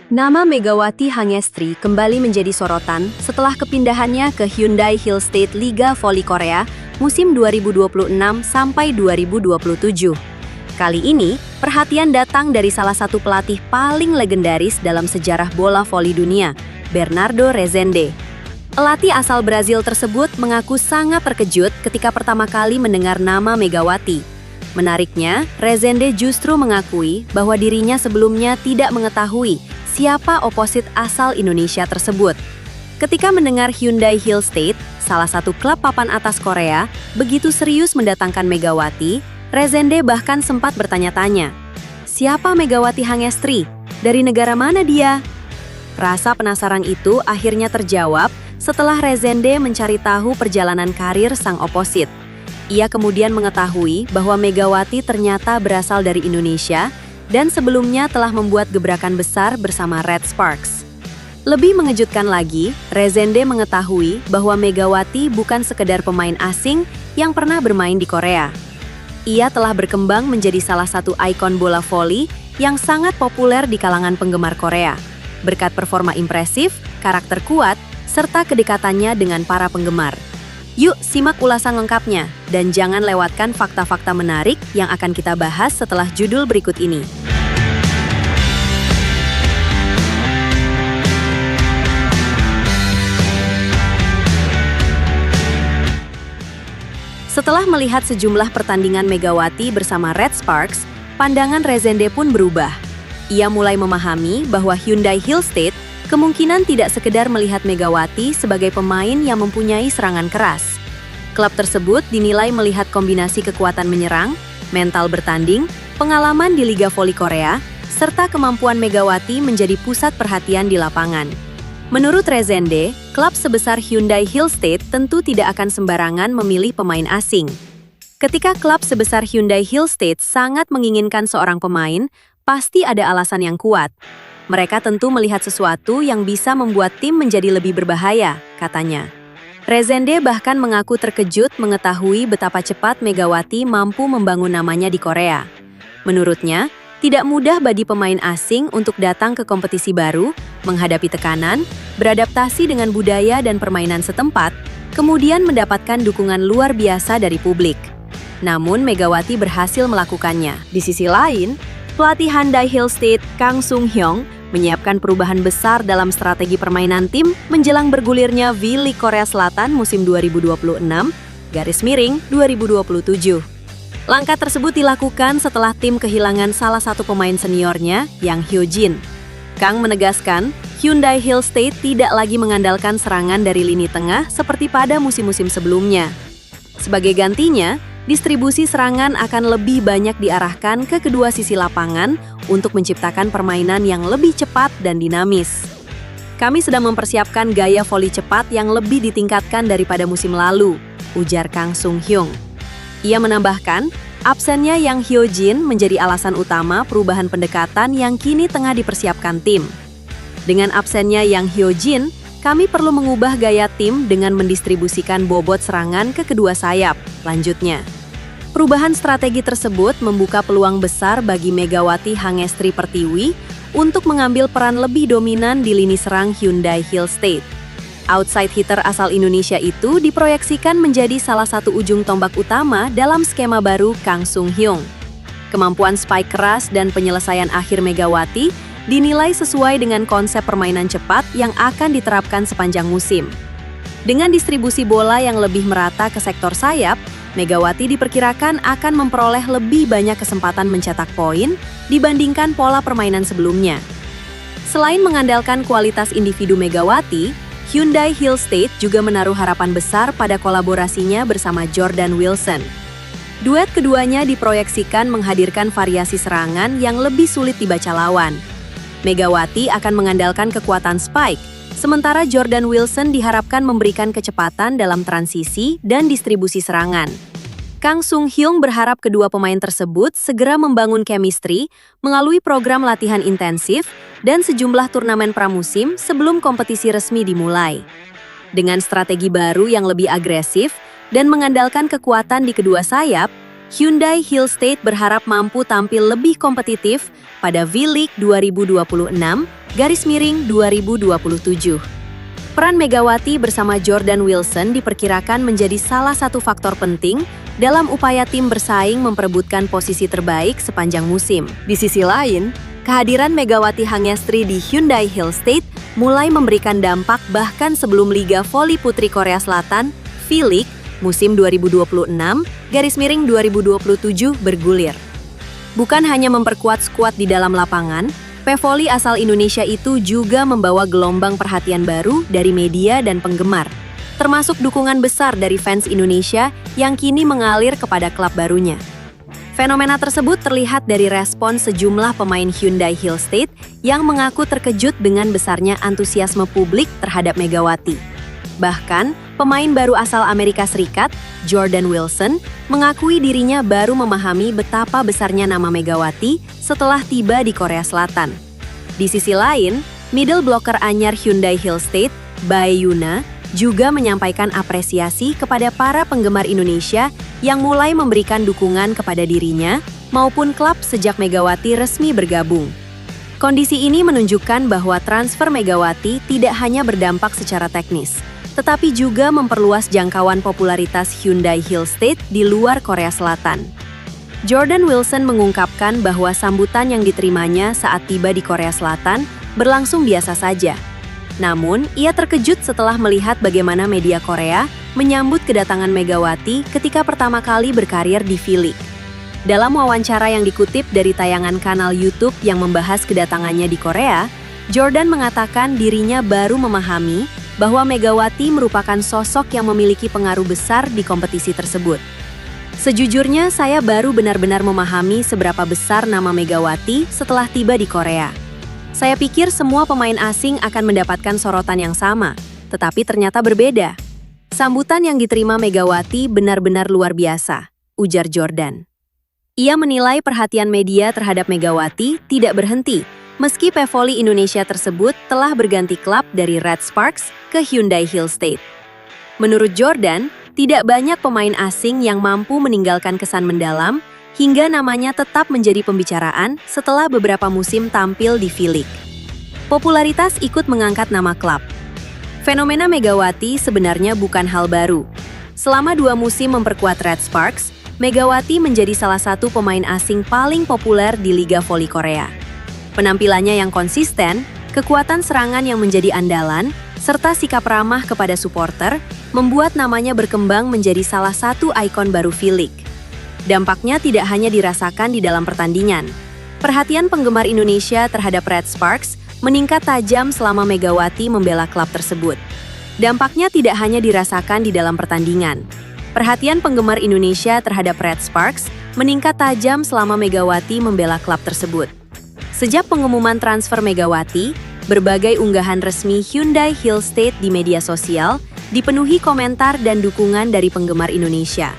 Nama Megawati Hangestri kembali menjadi sorotan setelah kepindahannya ke Hyundai Hillstate Liga Voli Korea musim 2026 sampai 2027. Kali ini, perhatian datang dari salah satu pelatih paling legendaris dalam sejarah bola voli dunia, Bernardo Rezende. Pelatih asal Brazil tersebut mengaku sangat terkejut ketika pertama kali mendengar nama Megawati. Menariknya, Rezende justru mengakui bahwa dirinya sebelumnya tidak mengetahui siapa oposit asal Indonesia tersebut. Ketika mendengar Hyundai Hillstate, salah satu klub papan atas Korea, begitu serius mendatangkan Megawati, Rezende bahkan sempat bertanya-tanya, siapa Megawati Hangestri? Dari negara mana dia? Rasa penasaran itu akhirnya terjawab setelah Rezende mencari tahu perjalanan karir sang oposit. Ia kemudian mengetahui bahwa Megawati ternyata berasal dari Indonesia dan sebelumnya telah membuat gebrakan besar bersama Red Sparks. Lebih mengejutkan lagi, Rezende mengetahui bahwa Megawati bukan sekedar pemain asing yang pernah bermain di Korea. Ia telah berkembang menjadi salah satu ikon bola voli yang sangat populer di kalangan penggemar Korea. Berkat performa impresif, karakter kuat, serta kedekatannya dengan para penggemar. Yuk simak ulasan lengkapnya, dan jangan lewatkan fakta-fakta menarik yang akan kita bahas setelah judul berikut ini. Setelah melihat sejumlah pertandingan Megawati bersama Red Sparks, pandangan Rezende pun berubah. Ia mulai memahami bahwa Hyundai Hillstate kemungkinan tidak sekedar melihat Megawati sebagai pemain yang mempunyai serangan keras. Klub tersebut dinilai melihat kombinasi kekuatan menyerang, mental bertanding, pengalaman di Liga Voli Korea, serta kemampuan Megawati menjadi pusat perhatian di lapangan. Menurut Rezende, klub sebesar Hyundai Hillstate tentu tidak akan sembarangan memilih pemain asing. Ketika klub sebesar Hyundai Hillstate sangat menginginkan seorang pemain, pasti ada alasan yang kuat. Mereka tentu melihat sesuatu yang bisa membuat tim menjadi lebih berbahaya, katanya. Rezende bahkan mengaku terkejut mengetahui betapa cepat Megawati mampu membangun namanya di Korea. Menurutnya, tidak mudah bagi pemain asing untuk datang ke kompetisi baru, menghadapi tekanan, beradaptasi dengan budaya dan permainan setempat, kemudian mendapatkan dukungan luar biasa dari publik. Namun Megawati berhasil melakukannya. Di sisi lain, pelatih Hyundai Hillstate Kang Sung-hyung menyiapkan perubahan besar dalam strategi permainan tim menjelang bergulirnya V-League Korea Selatan musim 2026-2027. Langkah tersebut dilakukan setelah tim kehilangan salah satu pemain seniornya, Yang Hyo-jin. Kang menegaskan, Hyundai Hillstate tidak lagi mengandalkan serangan dari lini tengah seperti pada musim-musim sebelumnya. Sebagai gantinya, distribusi serangan akan lebih banyak diarahkan ke kedua sisi lapangan untuk menciptakan permainan yang lebih cepat dan dinamis. Kami sedang mempersiapkan gaya voli cepat yang lebih ditingkatkan daripada musim lalu, ujar Kang Sung-hyung. Ia menambahkan, absennya Yang Hyo-jin menjadi alasan utama perubahan pendekatan yang kini tengah dipersiapkan tim. Dengan absennya Yang Hyo-jin, kami perlu mengubah gaya tim dengan mendistribusikan bobot serangan ke kedua sayap, lanjutnya. Perubahan strategi tersebut membuka peluang besar bagi Megawati Hangestri Pertiwi untuk mengambil peran lebih dominan di lini serang Hyundai Hillstate. Outside hitter asal Indonesia itu diproyeksikan menjadi salah satu ujung tombak utama dalam skema baru Kang Sung-hyung. Kemampuan spike keras dan penyelesaian akhir Megawati dinilai sesuai dengan konsep permainan cepat yang akan diterapkan sepanjang musim. Dengan distribusi bola yang lebih merata ke sektor sayap, Megawati diperkirakan akan memperoleh lebih banyak kesempatan mencetak poin dibandingkan pola permainan sebelumnya. Selain mengandalkan kualitas individu Megawati, Hyundai Hillstate juga menaruh harapan besar pada kolaborasinya bersama Jordan Wilson. Duet keduanya diproyeksikan menghadirkan variasi serangan yang lebih sulit dibaca lawan. Megawati akan mengandalkan kekuatan spike, sementara Jordan Wilson diharapkan memberikan kecepatan dalam transisi dan distribusi serangan. Kang Sung-hyung berharap kedua pemain tersebut segera membangun chemistry melalui program latihan intensif dan sejumlah turnamen pramusim sebelum kompetisi resmi dimulai. Dengan strategi baru yang lebih agresif dan mengandalkan kekuatan di kedua sayap, Hyundai Hillstate berharap mampu tampil lebih kompetitif pada V-League 2027. Peran Megawati bersama Jordan Wilson diperkirakan menjadi salah satu faktor penting dalam upaya tim bersaing memperebutkan posisi terbaik sepanjang musim. Di sisi lain, kehadiran Megawati Hangestri di Hyundai Hill State mulai memberikan dampak bahkan sebelum Liga Voli Putri Korea Selatan, V-League, musim 2026-2027 bergulir. Bukan hanya memperkuat skuad di dalam lapangan, pevoli asal Indonesia itu juga membawa gelombang perhatian baru dari media dan penggemar, termasuk dukungan besar dari fans Indonesia yang kini mengalir kepada klub barunya. Fenomena tersebut terlihat dari respon sejumlah pemain Hyundai Hill State yang mengaku terkejut dengan besarnya antusiasme publik terhadap Megawati. Bahkan, pemain baru asal Amerika Serikat, Jordan Wilson, mengakui dirinya baru memahami betapa besarnya nama Megawati setelah tiba di Korea Selatan. Di sisi lain, middle blocker anyar Hyundai Hill State, Bae Yuna, juga menyampaikan apresiasi kepada para penggemar Indonesia yang mulai memberikan dukungan kepada dirinya maupun klub sejak Megawati resmi bergabung. Kondisi ini menunjukkan bahwa transfer Megawati tidak hanya berdampak secara teknis, tetapi juga memperluas jangkauan popularitas Hyundai Hill State di luar Korea Selatan. Jordan Wilson mengungkapkan bahwa sambutan yang diterimanya saat tiba di Korea Selatan berlangsung biasa saja. Namun, ia terkejut setelah melihat bagaimana media Korea menyambut kedatangan Megawati ketika pertama kali berkarir di V-League. Dalam wawancara yang dikutip dari tayangan kanal YouTube yang membahas kedatangannya di Korea, Jordan mengatakan dirinya baru memahami bahwa Megawati merupakan sosok yang memiliki pengaruh besar di kompetisi tersebut. Sejujurnya, saya baru benar-benar memahami seberapa besar nama Megawati setelah tiba di Korea. Saya pikir semua pemain asing akan mendapatkan sorotan yang sama, tetapi ternyata berbeda. Sambutan yang diterima Megawati benar-benar luar biasa, ujar Jordan. Ia menilai perhatian media terhadap Megawati tidak berhenti, meski pevoli Indonesia tersebut telah berganti klub dari Red Sparks ke Hyundai Hill State. Menurut Jordan, tidak banyak pemain asing yang mampu meninggalkan kesan mendalam hingga namanya tetap menjadi pembicaraan setelah beberapa musim tampil di V-League. Popularitas ikut mengangkat nama klub. Fenomena Megawati sebenarnya bukan hal baru. Selama 2 musim memperkuat Red Sparks, Megawati menjadi salah satu pemain asing paling populer di Liga Voli Korea. Penampilannya yang konsisten, kekuatan serangan yang menjadi andalan, serta sikap ramah kepada supporter membuat namanya berkembang menjadi salah satu ikon baru V-League. Dampaknya tidak hanya dirasakan di dalam pertandingan. Perhatian penggemar Indonesia terhadap Red Sparks meningkat tajam selama Megawati membela klub tersebut. Dampaknya tidak hanya dirasakan di dalam pertandingan. Perhatian penggemar Indonesia terhadap Red Sparks meningkat tajam selama Megawati membela klub tersebut. Sejak pengumuman transfer Megawati, berbagai unggahan resmi Hyundai Hill State di media sosial dipenuhi komentar dan dukungan dari penggemar Indonesia.